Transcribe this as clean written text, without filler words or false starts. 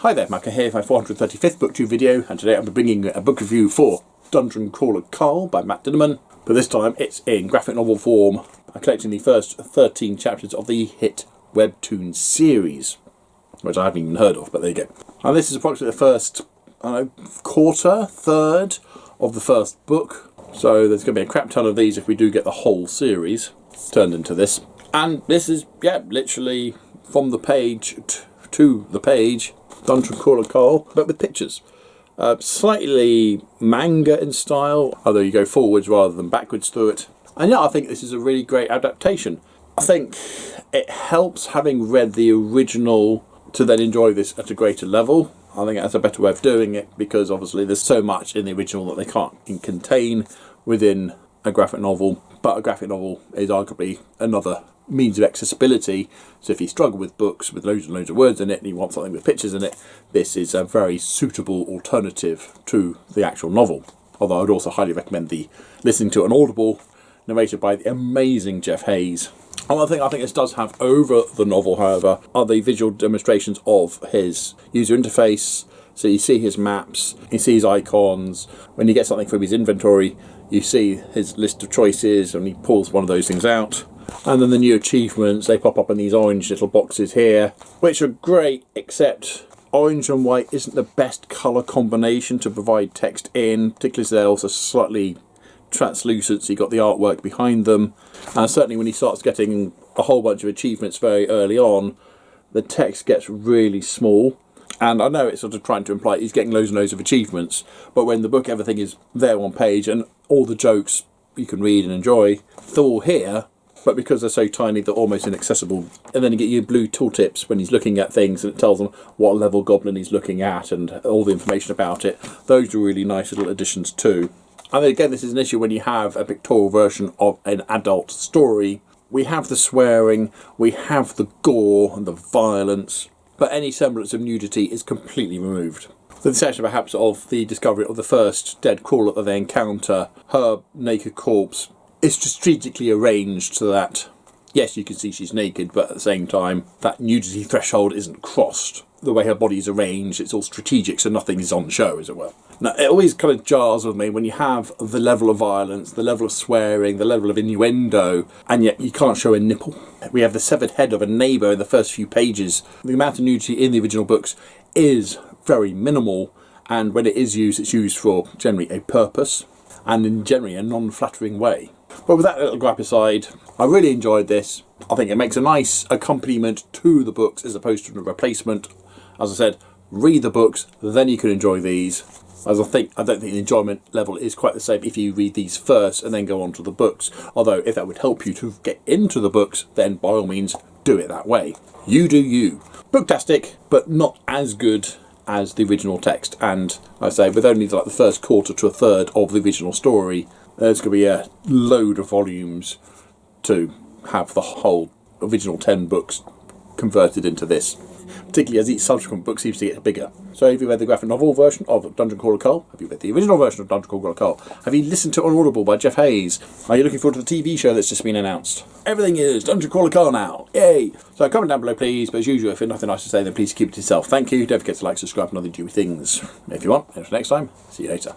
Hi there, Maka here for my 435th Booktube video, and today I'll be bringing a book review for Dungeon Crawler Carl by Matt Dinnerman, but this time it's in graphic novel form. I'm collecting the first 13 chapters of the hit webtoon series, which I haven't even heard of, but there you go. And this is approximately the first, third of the first book, so there's going to be a crap ton of these if we do get the whole series turned into this. And this is, literally from the page to the page, Dungeon Crawler Carl, but with pictures. Slightly manga in style, although you go forwards rather than backwards through it. And yeah, I think this is a really great adaptation. I think it helps having read the original to then enjoy this at a greater level. I think that's a better way of doing it, because obviously there's so much in the original that they can't contain within a graphic novel. But a graphic novel is arguably another means of accessibility, so if you struggle with books with loads and loads of words in it and you want something with pictures in it, this is a very suitable alternative to the actual novel. Although I would also highly recommend the listening to an Audible narrated by the amazing Jeff Hayes. Another thing I think this does have over the novel, however, are the visual demonstrations of his user interface. So you see his maps, you see his icons. When you get something from his inventory, you see his list of choices and he pulls one of those things out. And then the new achievements, they pop up in these orange little boxes here, which are great, except orange and white isn't the best colour combination to provide text in, particularly as they're also slightly translucent, so you've got the artwork behind them. And certainly when he starts getting a whole bunch of achievements very early on, the text gets really small. And I know it's sort of trying to imply he's getting loads and loads of achievements, but when the book, everything is there on page and all the jokes you can read and enjoy, they're all here, but because they're so tiny they're almost inaccessible. And then you get your blue tooltips when he's looking at things and it tells him what level goblin he's looking at and all the information about it. Those are really nice little additions too. And then again, this is an issue when you have a pictorial version of an adult story. We have the swearing, we have the gore and the violence, but any semblance of nudity is completely removed. The exception perhaps of the discovery of the first dead crawler that they encounter, her naked corpse is strategically arranged so that, yes, you can see she's naked, but at the same time, that nudity threshold isn't crossed. The way her body is arranged, it's all strategic, so nothing is on show, as it were. Now, it always kind of jars with me when you have the level of violence, the level of swearing, the level of innuendo, and yet you can't show a nipple. We have the severed head of a neighbour in the first few pages. The amount of nudity in the original books is very minimal, and when it is used, it's used for generally a purpose, and in generally a non-flattering way. But with that little gripe aside, I really enjoyed this. I think it makes a nice accompaniment to the books as opposed to a replacement. As I said, read the books, then you can enjoy these. As I don't think the enjoyment level is quite the same if you read these first and then go on to the books. Although if that would help you to get into the books, then by all means do it that way. You do you. Booktastic, but not as good as the original text. And I say, with only like the first quarter to a third of the original story, there's going to be a load of volumes to have the whole original 10 books converted into this. Particularly as each subsequent book seems to get bigger. So have you read the graphic novel version of Dungeon Crawler Carl? Have you read the original version of Dungeon Crawler Carl? Have you listened to On Audible by Jeff Hayes? Are you looking forward to the TV show that's just been announced? Everything is Dungeon Crawler Carl now. Yay! So comment down below please, but as usual, if you've nothing nice to say, then please keep it to yourself. Thank you. Don't forget to like, subscribe and other Dewey things. If you want, until next time, see you later.